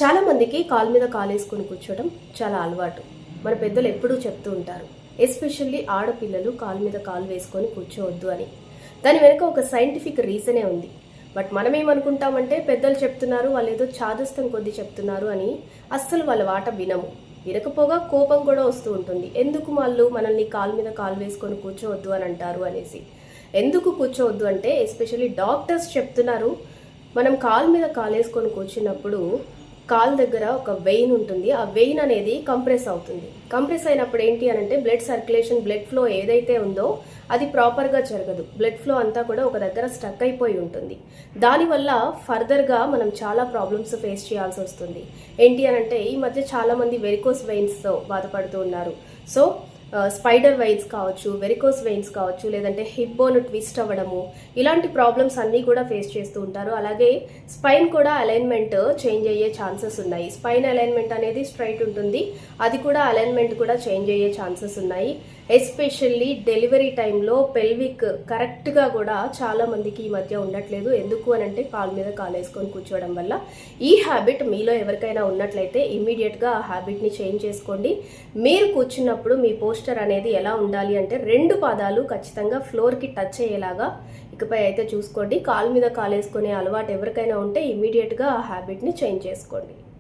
చాలా మందికి కాలు మీద కాలేసుకొని కూర్చోవడం చాలా అలవాటు. మన పెద్దలు ఎప్పుడూ చెప్తూ ఉంటారు, ఎస్పెషల్లీ ఆడపిల్లలు కాలు మీద కాలు వేసుకొని కూర్చోవద్దు అని. దాని వెనుక ఒక సైంటిఫిక్ రీజనే ఉంది. బట్ మనం ఏమనుకుంటామంటే పెద్దలు చెప్తున్నారు, వాళ్ళు ఏదో చాదస్తం కొద్దీ చెప్తున్నారు అని అస్సలు వాళ్ళ మాట వినము. వినకపోగా కోపం కూడా వస్తూ ఉంటుంది. ఎందుకు వాళ్ళు మనల్ని కాలు మీద కాలు వేసుకొని కూర్చోవద్దు అని అంటారు అనేసి. ఎందుకు కూర్చోవద్దు అంటే ఎస్పెషల్లీ డాక్టర్స్ చెప్తున్నారు, మనం కాలు మీద కాలు వేసుకొని కూర్చున్నప్పుడు కాలు దగ్గర ఒక వెయిన్ ఉంటుంది. ఆ వెయిన్ అనేది కంప్రెస్ అవుతుంది. కంప్రెస్ అయినప్పుడు ఏంటి అని అంటే బ్లడ్ సర్క్యులేషన్, బ్లడ్ ఫ్లో ఏదైతే ఉందో అది ప్రాపర్గా జరగదు. బ్లడ్ ఫ్లో అంతా కూడా ఒక దగ్గర స్టక్ అయిపోయి ఉంటుంది. దానివల్ల ఫర్దర్గా మనం చాలా ప్రాబ్లమ్స్ ఫేస్ చేయాల్సి వస్తుంది. ఏంటి అని అంటే ఈ మధ్య చాలామంది వెరికోస్ వెయిన్స్తో బాధపడుతూ ఉన్నారు. సో స్పైడర్ వెయిన్స్ కావచ్చు, వెరికోస్ వెయిన్స్ కావచ్చు, లేదంటే హిప్ బోన్ ట్విస్ట్ అవ్వడము, ఇలాంటి ప్రాబ్లమ్స్ అన్నీ కూడా ఫేస్ చేస్తూ ఉంటారు. అలాగే స్పైన్ కూడా అలైన్మెంట్ చేంజ్ అయ్యే ఛాన్సెస్ ఉన్నాయి. స్పైన్ అలైన్మెంట్ అనేది స్ట్రైట్ ఉంటుంది, అది కూడా అలైన్మెంట్ కూడా చేంజ్ అయ్యే ఛాన్సెస్ ఉన్నాయి. ఎస్పెషల్లీ డెలివరీ టైంలో పెల్విక్ కరెక్ట్గా కూడా చాలా మందికి ఈ మధ్య ఉండట్లేదు. ఎందుకు అని అంటే కాలు మీద కాలు వేసుకొని కూర్చోవడం వల్ల. ఈ హ్యాబిట్ మీలో ఎవరికైనా ఉన్నట్లయితే ఇమ్మీడియట్గా ఆ హ్యాబిట్ని చేంజ్ చేసుకోండి. మీరు కూర్చున్నప్పుడు మీ పోస్టర్ అనేది ఎలా ఉండాలి అంటే 2 పాదాలు ఖచ్చితంగా ఫ్లోర్కి టచ్ అయ్యేలాగా ఇకపై అయితే చూసుకోండి. కాలు మీద కాలు వేసుకునే అలవాటు ఎవరికైనా ఉంటే ఇమ్మీడియట్గా ఆ హ్యాబిట్ని చేంజ్ చేసుకోండి.